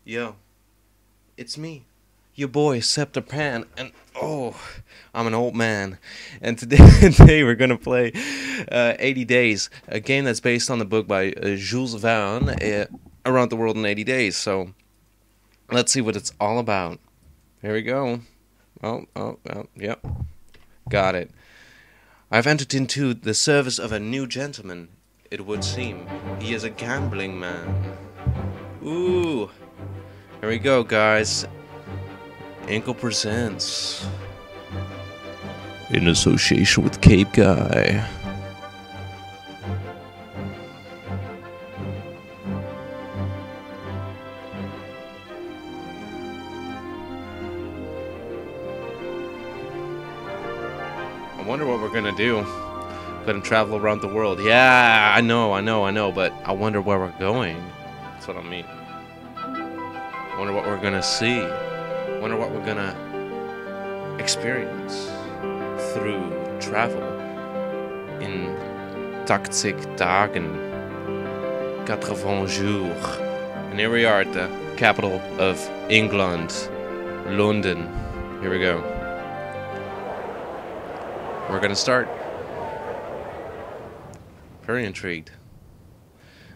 Yo, it's me, your boy Scepterpan, and I'm an old man. And today we're gonna play 80 Days, a game that's based on the book by Jules Verne, Around the World in 80 Days. So let's see what it's all about. Here we go. Yep, got it. I've entered into the service of a new gentleman. It would seem he is a gambling man. Ooh. Here we go, guys. Inkle presents. In association with Cape Guy. I wonder what we're gonna do. Let him travel around the world. Yeah, I know, but I wonder where we're going. That's what I mean. Wonder what we're gonna see. Wonder what we're gonna experience through travel in 80 dagen, 80 jours. And here we are at the capital of England, London. Here we go. We're gonna start. Very intrigued.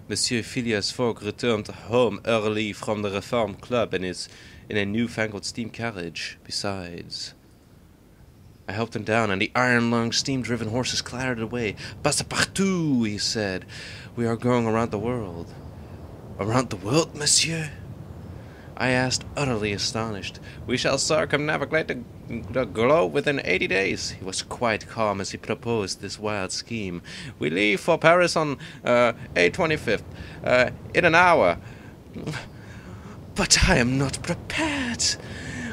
Monsieur Phileas Fogg returned home early from the Reform Club and is in a newfangled steam carriage. Besides, I helped him down, and the iron-lunged, steam-driven horses clattered away. Passepartout, he said. We are going around the world. Around the world, monsieur? I asked, utterly astonished. We shall circumnavigate the globe within 80 days. He was quite calm as he proposed this wild scheme. We leave for Paris on 8/25, in an hour. But I am not prepared,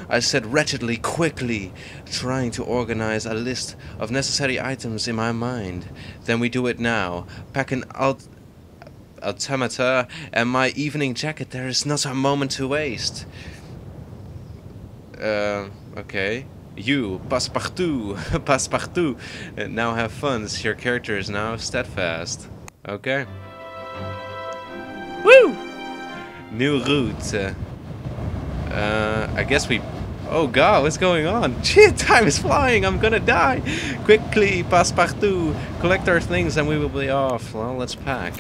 I said wretchedly, quickly, trying to organize a list of necessary items in my mind. Then we do it now. Pack an altimeter and my evening jacket. There is not a moment to waste. Okay. You, Passepartout, Passepartout. Now have fun. Your character is now steadfast. Okay. Woo! New route. I guess we... Oh god, what's going on? Shit, time is flying. I'm gonna die. Quickly, Passepartout. Collect our things and we will be off. Well, let's pack.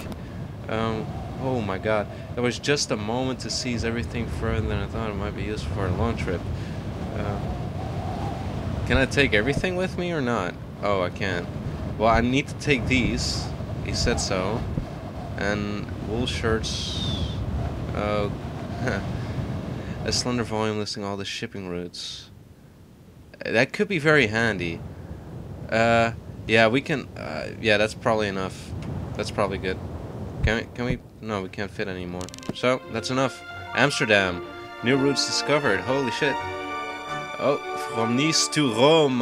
Oh my god. There was just a moment to seize everything further than I thought it might be useful for a long trip. Can I take everything with me or not? Oh, I can't. Well, I need to take these. He said so. And wool shirts. Oh. A slender volume listing all the shipping routes. That could be very handy. Yeah, we can... yeah, that's probably enough. That's probably good. Can we? No, we can't fit anymore. So, that's enough. Amsterdam. New routes discovered. Holy shit. Oh, from Nice to Rome.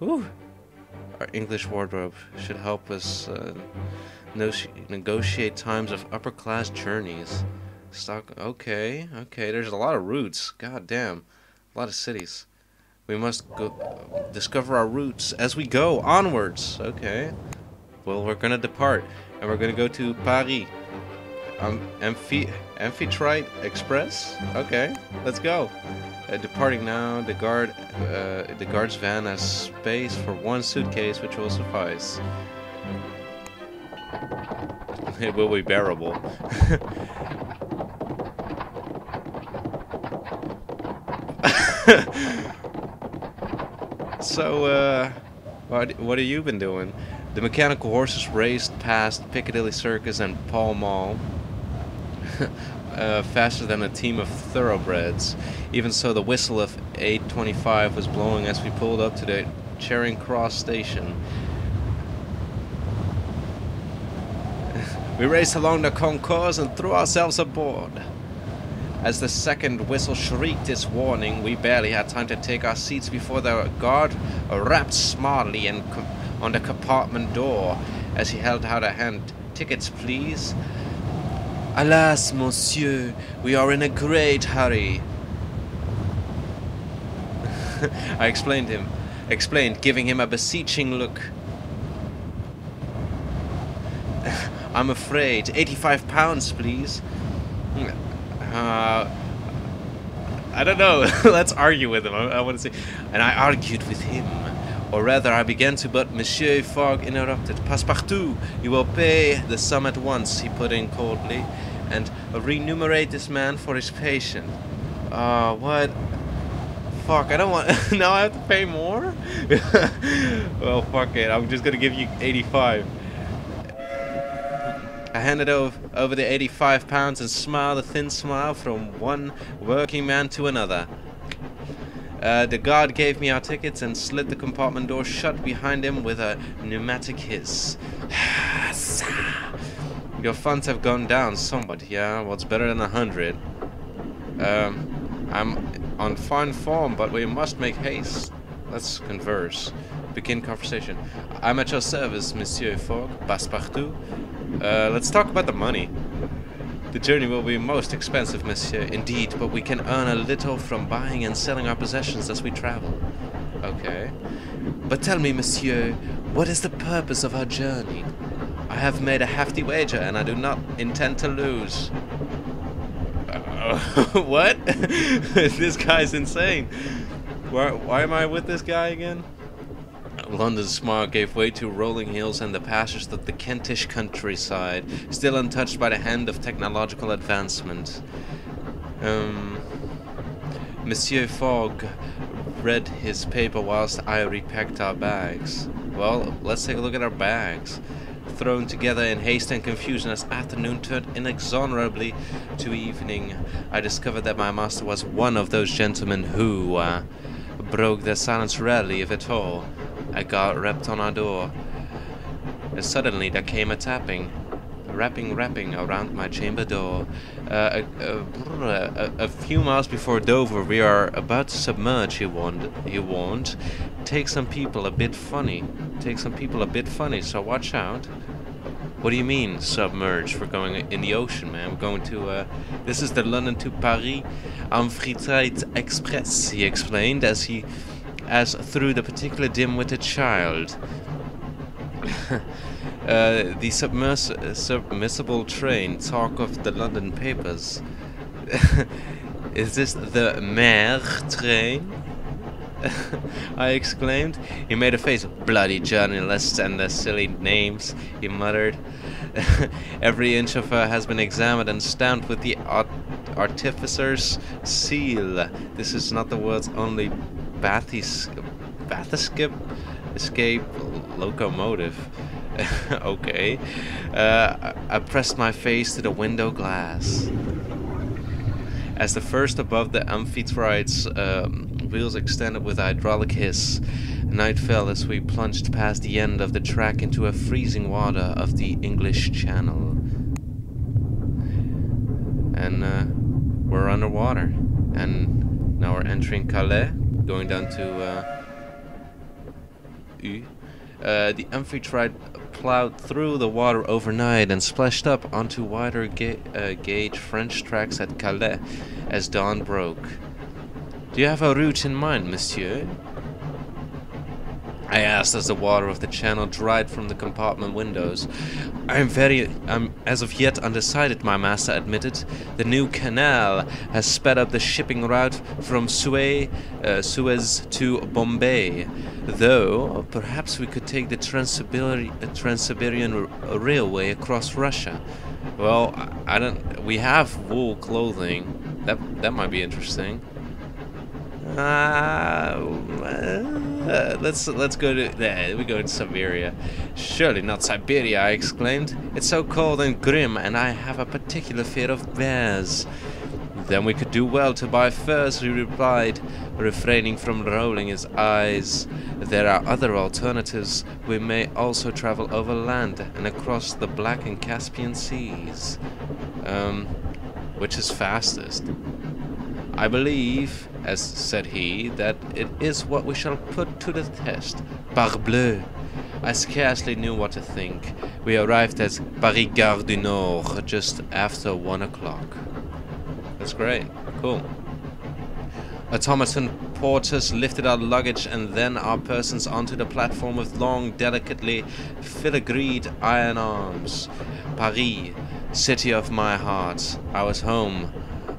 Ooh. Our English wardrobe should help us negotiate times of upper-class journeys. Okay. There's a lot of routes. God damn. A lot of cities. We must go discover our routes as we go onwards. Okay. Well, we're gonna depart. And we're gonna go to Paris. Amphitrite Express? Okay, let's go. Departing now, the guard's van has space for one suitcase, which will suffice. It will be bearable. So, what have you been doing? The mechanical horses raced past Piccadilly Circus and Pall Mall faster than a team of thoroughbreds. Even so, the whistle of 8:25 was blowing as we pulled up to the Charing Cross station. We raced along the concourse and threw ourselves aboard. As the second whistle shrieked its warning, we barely had time to take our seats before the guard rapped smartly on the compartment door as he held out a hand. Tickets, please. Alas, monsieur, we are in a great hurry. I explained, giving him a beseeching look. I'm afraid. £85, please. Uh, I don't know. Let's argue with him. I want to see. And I argued with him. Or rather, I began to, but Monsieur Fogg interrupted. Passepartout, you will pay the sum at once, he put in coldly, and remunerate this man for his patience. What? Fuck, I don't want... now I have to pay more? Well, fuck it. I'm just gonna give you 85. I handed over the 85 pounds and smiled a thin smile from one working man to another. The guard gave me our tickets and slid the compartment door shut behind him with a pneumatic hiss. Your funds have gone down somewhat, yeah? Well, it's better than 100. I'm on fine form, but we must make haste. Let's converse. Begin conversation. I'm at your service, Monsieur Fogg. Passepartout. Let's talk about the money. The journey will be most expensive, monsieur, indeed, but we can earn a little from buying and selling our possessions as we travel. Okay. But tell me, monsieur, what is the purpose of our journey? I have made a hefty wager, and I do not intend to lose. What? This guy's insane. Why am I with this guy again? London's smog gave way to rolling hills and the pastures of the Kentish countryside, still untouched by the hand of technological advancement. Monsieur Fogg read his paper whilst I repacked our bags. Well, let's take a look at our bags. Thrown together in haste and confusion as afternoon turned inexorably to evening, I discovered that my master was one of those gentlemen who broke their silence rarely, if at all. A guard rapped on our door. Suddenly there came a tapping, rapping around my chamber door. A few miles before Dover, we are about to submerge, he warned. Take some people a bit funny, so watch out. What do you mean, submerge? We're going in the ocean, man. We're going to, this is the London to Paris Amphitrite Express, he explained as through the particular dim-witted child. The submersible train, talk of the London papers. Is this the Mer train? I exclaimed. He made a face. Bloody journalists and their silly names, he muttered. Every inch of her has been examined and stamped with the artificer's seal. This is not the world's only escape locomotive. Okay. I pressed my face to the window glass. As the first above the Amphitrite's wheels extended with a hydraulic hiss, night fell as we plunged past the end of the track into a freezing water of the English Channel. And we're underwater. And now we're entering Calais, going down to the Amphitrite plowed through the water overnight and splashed up onto wider gauge French tracks at Calais as dawn broke. Do you have a route in mind, monsieur? I asked as the water of the channel dried from the compartment windows. I'm as of yet undecided, my master admitted. The new canal has sped up the shipping route from Suez to Bombay, though perhaps we could take the Trans-Siberian Railway across Russia. Well, we have wool clothing. That might be interesting. Let's go to we go to Siberia. Surely not Siberia, I exclaimed. It's so cold and grim, and I have a particular fear of bears. Then we could do well to buy furs, he replied, refraining from rolling his eyes. There are other alternatives. We may also travel overland and across the Black and Caspian seas. Which is fastest? I believe, as said he, that it is what we shall put to the test. Parbleu! I scarcely knew what to think. We arrived at Paris Gare du Nord just after 1 o'clock. That's great. Cool. Automaton porters lifted our luggage and then our persons onto the platform with long, delicately filigreed iron arms. Paris, city of my heart. I was home.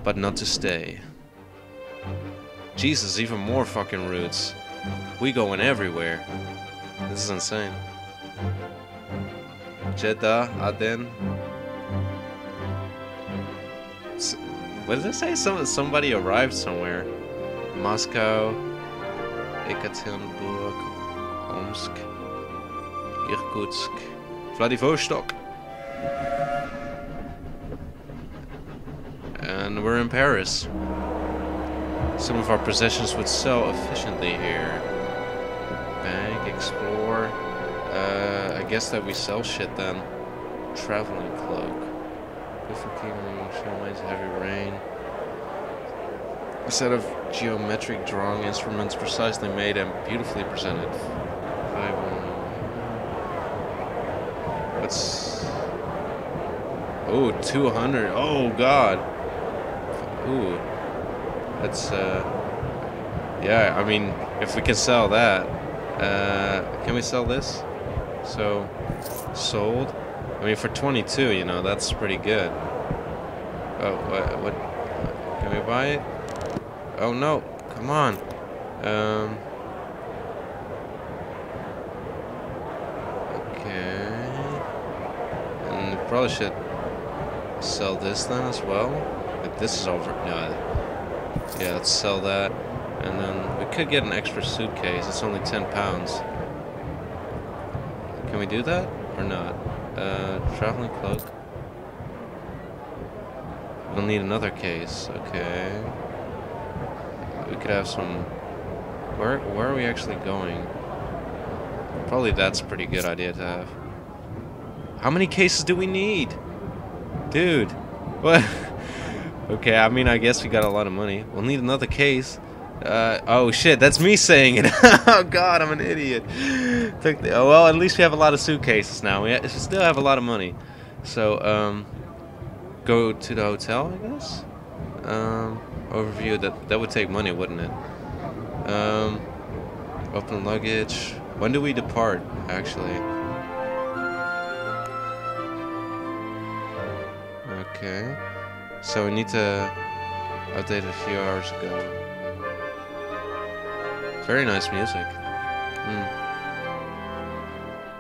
but not to stay. Jesus, even more fucking routes. We going everywhere. This is insane. Jeddah, Aden. What does it say? Somebody arrived somewhere. Moscow, Ekaterinburg, Omsk, Irkutsk, Vladivostok. And we're in Paris. Some of our possessions would sell efficiently here. Bank, explore. I guess that we sell shit then. Traveling cloak. Good for keeping heavy rain. A set of geometric drawing instruments precisely made and beautifully presented. What's... Oh, 200. Oh, God. Ooh. That's, yeah, I mean, if we can sell that, can we sell this? So, sold. I mean, for 22, you know, that's pretty good. Oh, what? Can we buy it? Oh, no. Come on. Okay. And we probably should sell this then as well. But this is over. No. Yeah, let's sell that. And then we could get an extra suitcase. It's only £10. Can we do that? Or not? Traveling cloak. We'll need another case. Okay. We could have some... Where are we actually going? Probably that's a pretty good idea to have. How many cases do we need? Dude. What? Okay, I mean, I guess we got a lot of money. We'll need another case. Oh shit, that's me saying it. Oh god, I'm an idiot. Oh, well, at least we have a lot of suitcases now. We still have a lot of money. So, go to the hotel, I guess? Overview, that would take money, wouldn't it? Open luggage. When do we depart, actually? Okay. So we need to update a few hours ago. Very nice music.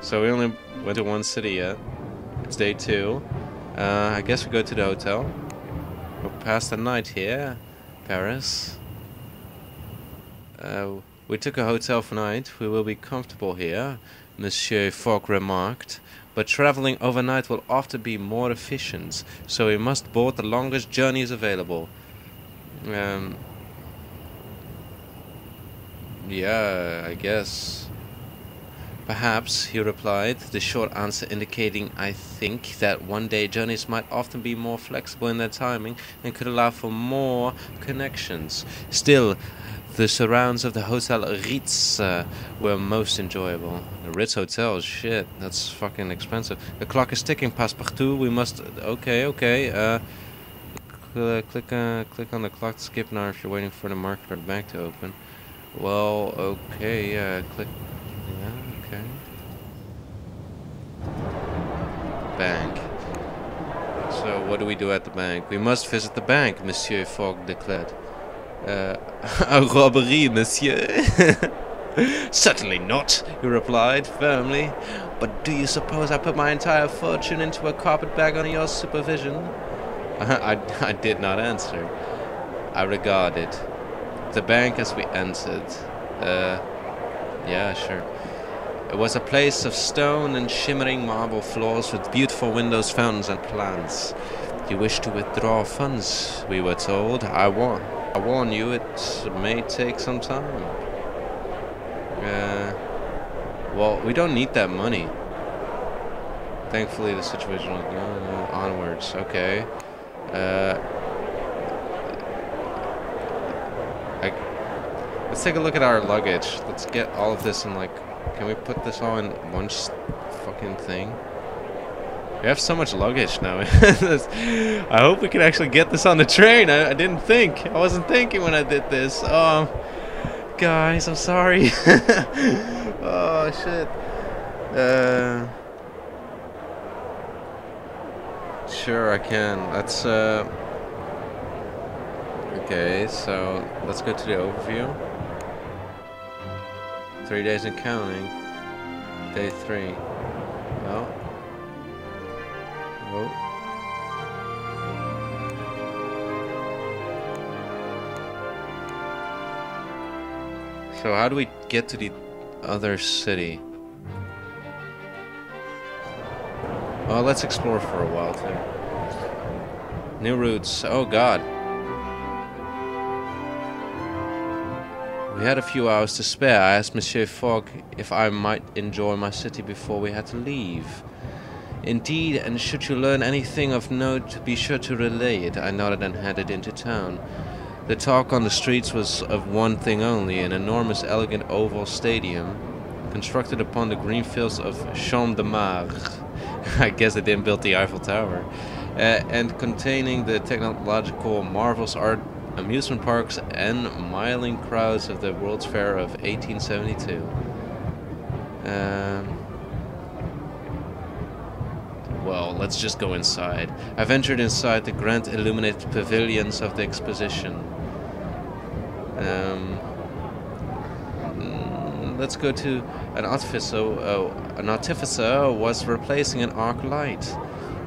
So we only went to one city yet. It's day 2. I guess we go to the hotel. We'll pass the night here. Paris. We took a hotel for night. We will be comfortable here, Monsieur Fogg remarked. But traveling overnight will often be more efficient, so we must board the longest journeys available. Yeah, I guess. Perhaps, he replied, the short answer indicating, I think, that one-day journeys might often be more flexible in their timing and could allow for more connections. Still, the surrounds of the Hotel Ritz were most enjoyable. The Ritz Hotel, shit, that's fucking expensive. The clock is ticking, Passepartout. We must... Okay. Click on the clock to skip now if you're waiting for the market or the bank to open. Well, okay, click... Yeah, okay. Bank. So, what do we do at the bank? We must visit the bank, Monsieur Fogg declared. A robbery, monsieur? Certainly not, he replied firmly. But do you suppose I put my entire fortune into a carpet bag under your supervision? I did not answer. I regarded the bank as we entered. Yeah, sure. It was a place of stone and shimmering marble floors with beautiful windows, fountains, and plants. You wish to withdraw funds, we were told. I warn you, it may take some time. Well, we don't need that money. Thankfully, the situation was going onwards. Okay. Let's take a look at our luggage. Let's get all of this in, like... Can we put this all in one fucking thing? We have so much luggage now. I hope we can actually get this on the train. I didn't think. I wasn't thinking when I did this. Oh, guys, I'm sorry. Oh, shit. Sure, I can. Let's, Okay, so let's go to the overview. 3 days and counting. Day 3. Oh. Oh. So how do we get to the other city? Well, let's explore for a while too. New routes. Oh god. We had a few hours to spare. I asked Monsieur Fogg if I might enjoy my city before we had to leave. Indeed, and should you learn anything of note, be sure to relay it. I nodded and headed into town. The talk on the streets was of one thing only, an enormous, elegant oval stadium, constructed upon the green fields of Champ de Mars. I guess they didn't build the Eiffel Tower. And containing the technological marvels, art, amusement parks, and miling crowds of the World's Fair of 1872. Well, let's just go inside. I ventured inside the grand illuminated pavilions of the exposition. Let's go to an artificer. An artificer was replacing an arc light,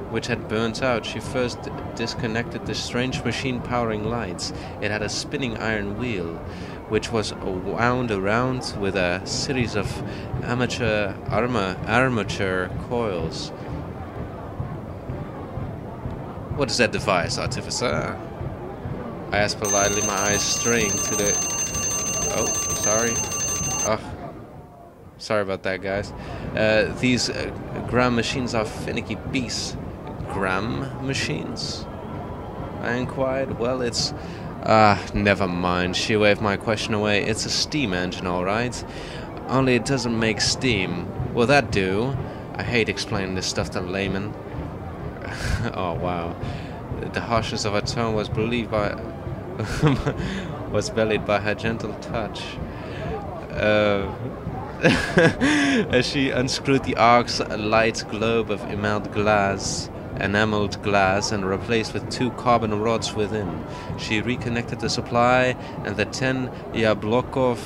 which had burnt out. She first disconnected the strange machine powering lights. It had a spinning iron wheel, which was wound around with a series of armature coils. What is that device, artificer? I asked politely, my eyes straying to the... Oh, sorry. Oh, sorry about that, guys. These gram machines are finicky beasts. Gram machines? I inquired. Well, it's... never mind. She waved my question away. It's a steam engine, alright. Only it doesn't make steam. Will that do? I hate explaining this stuff to laymen. Oh, wow. The harshness of her tone was believed by... was belied by her gentle touch. As she unscrewed the arc's light globe of enameled glass and replaced with 2 carbon rods within. She reconnected the supply, and the 10 Yablokov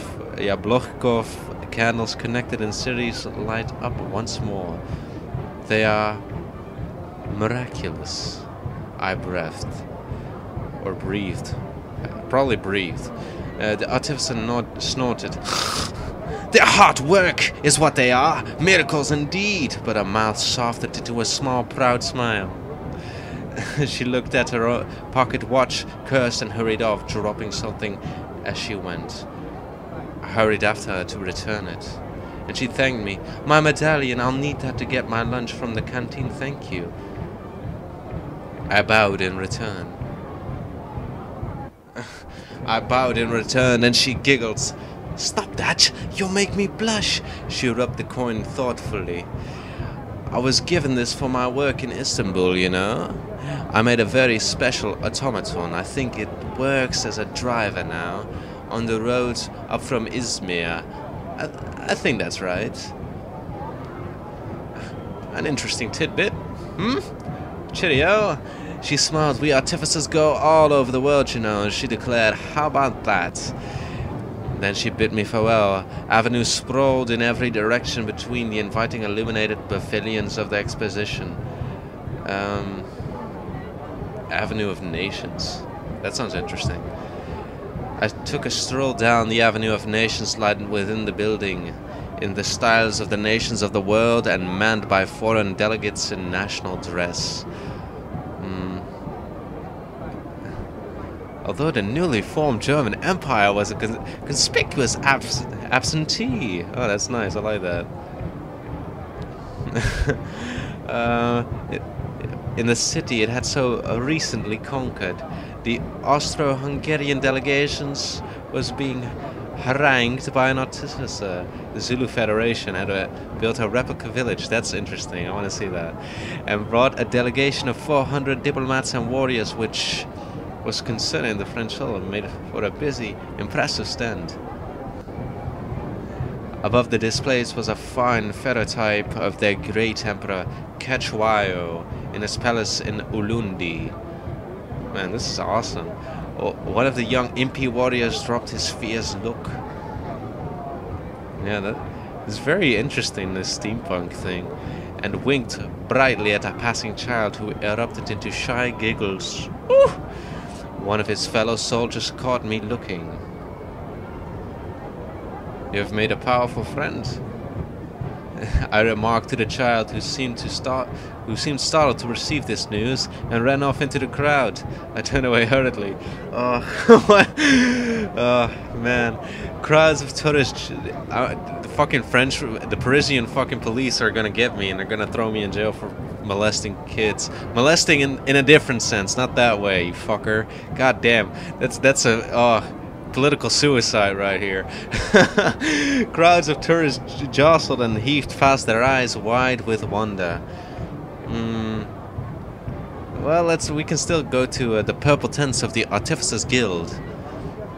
candles connected in series light up once more. They are miraculous. I breathed. Or breathed. Probably breathed. The artificer snorted. They're hard work, is what they are. Miracles indeed. But her mouth softened into a small, proud smile. She looked at her pocket watch, cursed, and hurried off, dropping something as she went. I hurried after her to return it. And she thanked me. My medallion, I'll need that to get my lunch from the canteen, thank you. I bowed in return. And she giggled. Stop that! You'll make me blush! She rubbed the coin thoughtfully. I was given this for my work in Istanbul, you know. I made a very special automaton. I think it works as a driver now, on the road up from Izmir. I think that's right. An interesting tidbit. Cheerio. She smiled. We artificers go all over the world, you know, she declared. How about that? Then she bid me farewell. Avenues sprawled in every direction between the inviting illuminated pavilions of the exposition. Avenue of Nations. That sounds interesting. I took a stroll down the Avenue of Nations lying within the building, in the styles of the nations of the world and manned by foreign delegates in national dress. Although the newly formed German Empire was a conspicuous absentee. Oh, that's nice. I like that. In the city it had so recently conquered, the Austro-Hungarian delegations was being harangued by an artificer. The Zulu Federation had built a replica village. That's interesting. I want to see that. And brought a delegation of 400 diplomats and warriors, which was concerning the French soul and made for a busy, impressive stand. Above the displays was a fine ferrotype of their great emperor Cetshwayo in his palace in Ulundi. Man, this is awesome. Oh, one of the young impy warriors dropped his fierce look. Yeah, that is very interesting, this steampunk thing. And winked brightly at a passing child who erupted into shy giggles. Ooh! One of his fellow soldiers caught me looking. You have made a powerful friend, I remarked to the child, who seemed startled to receive this news and ran off into the crowd. I turned away hurriedly. Oh, oh man, crowds of tourists. The fucking French, the Parisian fucking police are gonna get me, and they're gonna throw me in jail for molesting kids. Molesting in a different sense, not that way, you fucker. God damn, that's a political suicide right here. Crowds of tourists jostled and heaved fast, their eyes wide with wonder. Well, we can still go to the purple tents of the Artificers Guild,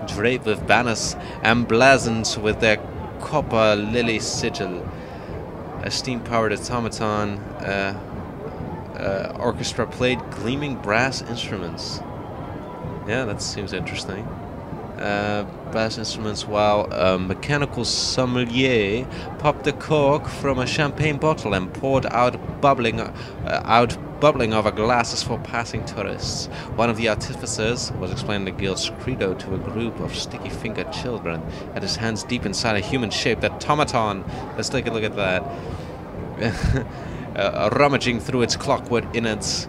draped with banners emblazoned with their copper lily sigil. A steam-powered automaton orchestra played gleaming brass instruments. Yeah, that seems interesting. Brass instruments, while a mechanical sommelier popped the cork from a champagne bottle and poured out bubbling over glasses for passing tourists. One of the artificers was explaining the guild's credo to a group of sticky-fingered children, had his hands deep inside a human-shaped automaton. Let's take a look at that. Rummaging through its clockwork innards,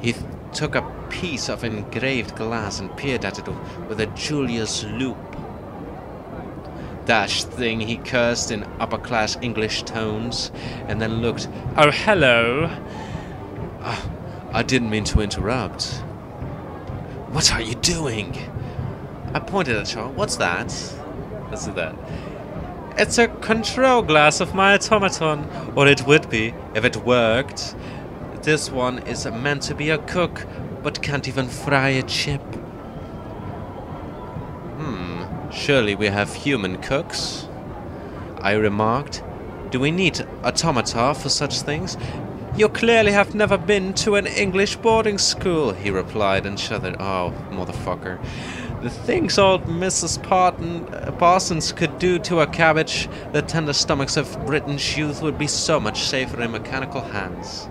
he took a piece of engraved glass and peered at it with a Julius loop. Dashed thing, he cursed in upper-class English tones, and then looked. Oh, hello. I didn't mean to interrupt. What are you doing? I pointed at Shaw. What's that? Let's do that. It's a control glass of my automaton, or it would be if it worked. This one is meant to be a cook, but can't even fry a chip. Surely we have human cooks, I remarked. Do we need automata for such things? You clearly have never been to an English boarding school, he replied and shuddered. Oh, motherfucker. The things old Mrs. Parsons could do to a cabbage, the tender stomachs of Britain's youth would be so much safer in mechanical hands.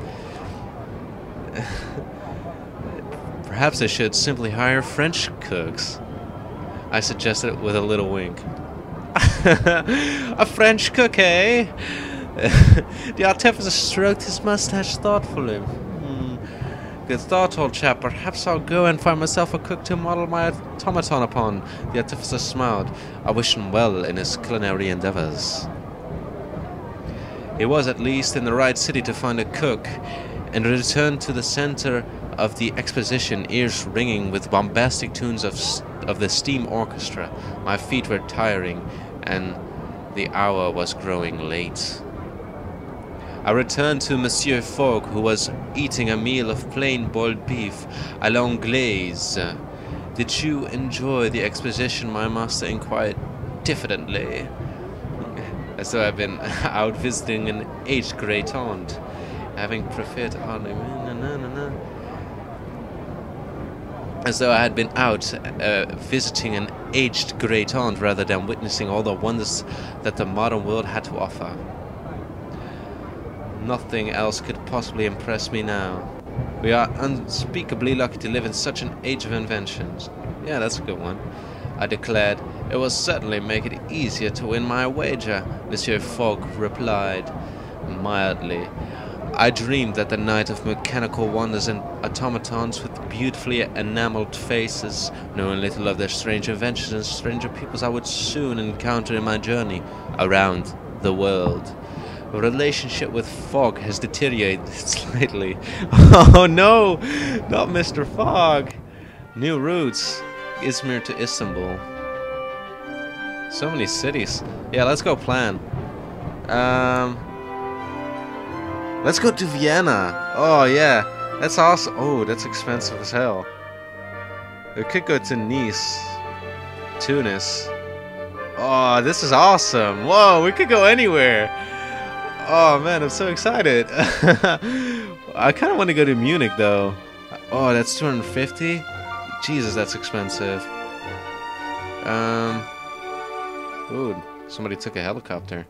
Perhaps I should simply hire French cooks, I suggested with a little wink. A French cook, eh? The artificer stroked his mustache thoughtfully. Good thought, old chap. Perhaps I'll go and find myself a cook to model my automaton upon. The artificer smiled. I wish him well in his culinary endeavors. He was at least in the right city to find a cook, and returned to the center of the exposition, ears ringing with bombastic tunes of the steam orchestra. My feet were tiring, and the hour was growing late. I returned to Monsieur Fogg, who was eating a meal of plain boiled beef à l'anglaise. Did you enjoy the exposition? My master inquired diffidently, as though I'd been out visiting an aged great aunt, having preferred as though I had been out visiting an aged great aunt rather than witnessing all the wonders that the modern world had to offer. Nothing else could possibly impress me now. We are unspeakably lucky to live in such an age of inventions. Yeah, that's a good one. I declared. It will certainly make it easier to win my wager, Monsieur Fogg replied mildly. I dreamed that the night of mechanical wonders and automatons with beautifully enameled faces, knowing little of their strange inventions and stranger peoples I would soon encounter in my journey around the world. The relationship with Fogg has deteriorated slightly. Oh no, not Mr. Fogg. New routes, Izmir to Istanbul. So many cities. Yeah, let's go plan. Let's go to Vienna. Oh yeah, that's awesome. Oh, that's expensive as hell. We could go to Nice, Tunis. Oh, this is awesome. Whoa, we could go anywhere. Oh man, I'm so excited. I kind of want to go to Munich though. Oh, that's 250. Jesus, that's expensive. Ooh, somebody took a helicopter.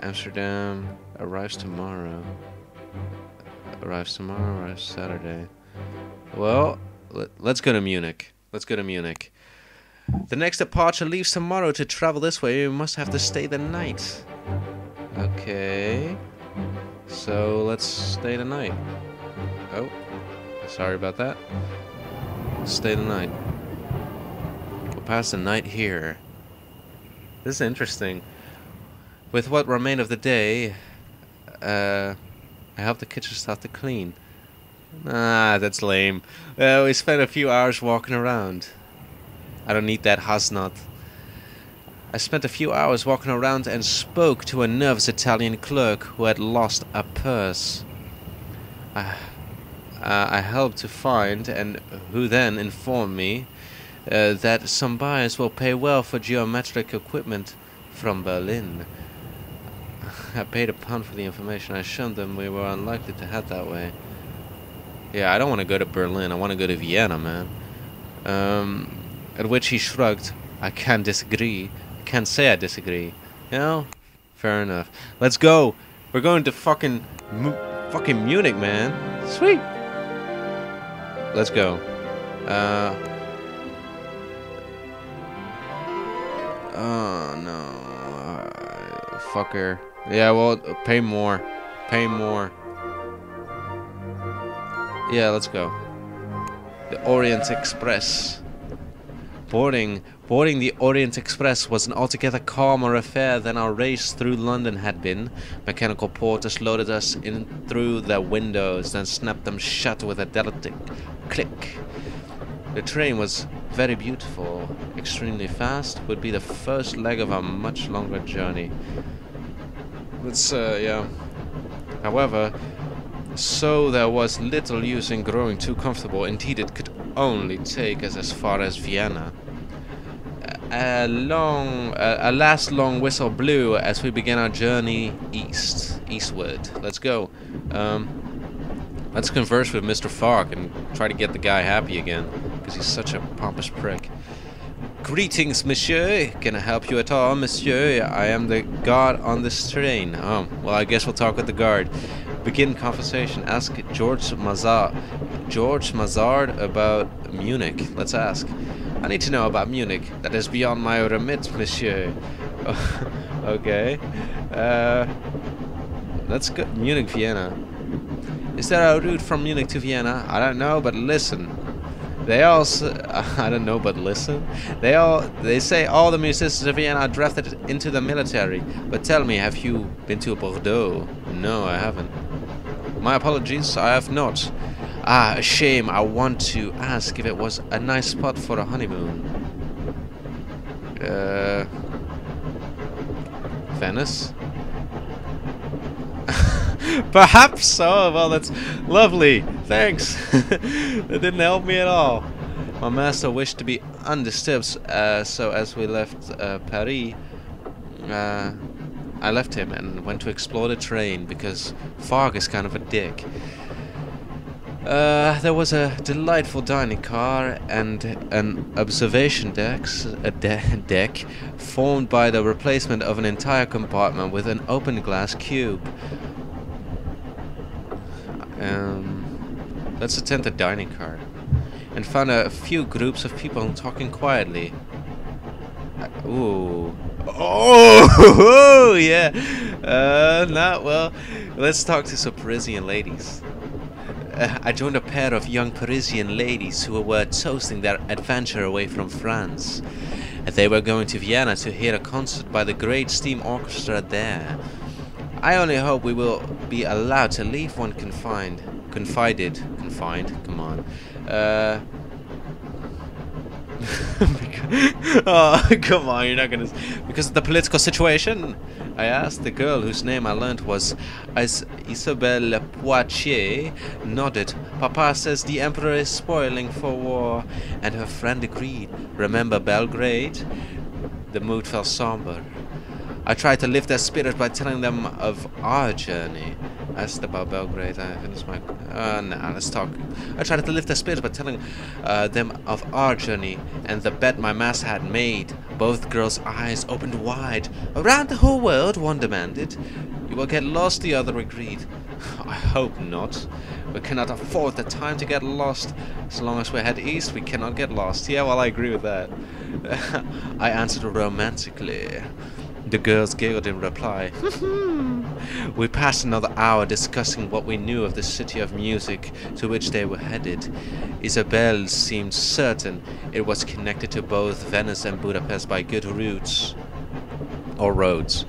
Amsterdam arrives tomorrow. Arrives Saturday. Well, let's go to Munich. Let's go to Munich. The next departure leaves tomorrow. To travel this way, we must have to stay the night. Okay. So let's stay the night. Oh, sorry about that. Stay the night. We'll pass the night here. This is interesting. With what remained of the day, I helped the kitchen staff to clean. Ah, that's lame. We spent a few hours walking around. I don't need that hasnot. I spent a few hours walking around and spoke to a nervous Italian clerk who had lost a purse. I helped to find, and who then informed me that some buyers will pay well for geometric equipment from Berlin. I paid £1 for the information. I showed them we were unlikely to head that way. Yeah, I don't want to go to Berlin. I want to go to Vienna, man. At which he shrugged. I can't disagree. I can't say I disagree. You know? Fair enough. Let's go. We're going to fucking Munich, man. Sweet. Let's go. Oh no. Fucker. Yeah, well, pay more. Pay more. Yeah, let's go. The Orient Express. Boarding the Orient Express was an altogether calmer affair than our race through London had been. Mechanical porters loaded us in through their windows, then snapped them shut with a delicate click. The train was very beautiful, extremely fast, would be the first leg of a much longer journey. Let's, yeah. However, so there was little use in growing too comfortable. Indeed, it could only take us as far as Vienna. A last long whistle blew as we began our journey eastward. Let's go. Let's converse with Mr. Fogg and try to get the guy happy again, because he's such a pompous prick. Greetings, monsieur. Can I help you at all, monsieur? I am the guard on this train. Oh, well, I guess we'll talk with the guard. Begin conversation. Ask George Mazard about Munich. Let's ask. I need to know about Munich. That is beyond my remit, monsieur. Okay. Let's go. Munich, Vienna. Is there a route from Munich to Vienna? I don't know, but listen. They I don't know, but listen. They say all the musicians of Vienna are drafted into the military. But tell me, have you been to Bordeaux? No, I haven't. My apologies, I have not. Ah, a shame. I want to ask if it was a nice spot for a honeymoon. Venice? Perhaps so. Well, that's lovely. Thanks. That didn't help me at all. My master wished to be undisturbed, so as we left Paris, I left him and went to explore the train because Fogg is kind of a dick. There was a delightful dining car and an observation deck formed by the replacement of an entire compartment with an open glass cube. Let's attend the dining car and found a few groups of people talking quietly. Ooh. Oh, yeah. Not well. Let's talk to some Parisian ladies. I joined a pair of young Parisian ladies who were toasting their adventure away from France. They were going to Vienna to hear a concert by the great steam orchestra there. I only hope we will be allowed to leave one confined. Come on. Oh, come on, you're not gonna... Because of the political situation? I asked. The girl whose name I learned was Isabelle Poitiers nodded. Papa says the emperor is spoiling for war, and her friend agreed. Remember Belgrade? The mood fell somber. I tried to lift their spirits by telling them of our journey. asked about Belgrade. I finished my... nah, let's talk. I tried to lift their spirits by telling them of our journey and the bet my master had made. Both girls' eyes opened wide. Around the whole world, one demanded. You will get lost, the other agreed. I hope not. We cannot afford the time to get lost. As long as we head east, we cannot get lost. Yeah, well, I agree with that. I answered romantically. The girls giggled in reply. We passed another hour discussing what we knew of the city of music to which they were headed. Isabel seemed certain it was connected to both Venice and Budapest by good routes or roads.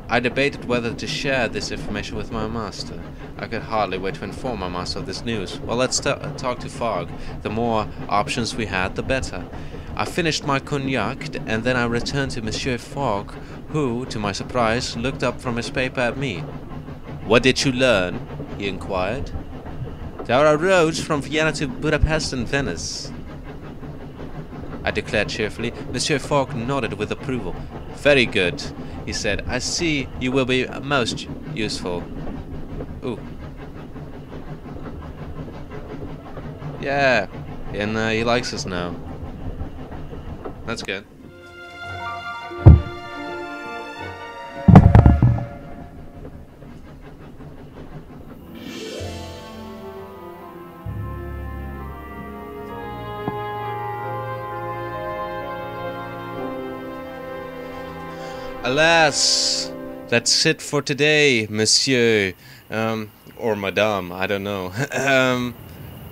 I debated whether to share this information with my master. I could hardly wait to inform my master of this news. Well, let's talk to Fogg. The more options we had, the better. I finished my cognac, and then I returned to Monsieur Fogg, who, to my surprise, looked up from his paper at me. What did you learn? He inquired. There are roads from Vienna to Budapest and Venice, I declared cheerfully. Monsieur Fogg nodded with approval. Very good, he said. I see you will be most useful. Ooh. Yeah, and he likes us now. That's good. Alas, that's it for today, monsieur. Or madame, I don't know.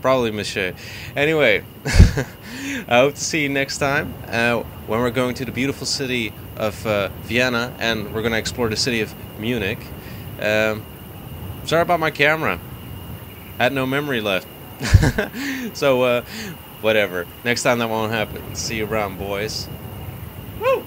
Probably monsieur. Anyway, I hope to see you next time when we're going to the beautiful city of Vienna, and we're going to explore the city of Munich. Sorry about my camera. I had no memory left. So, whatever. Next time that won't happen. See you around, boys. Woo!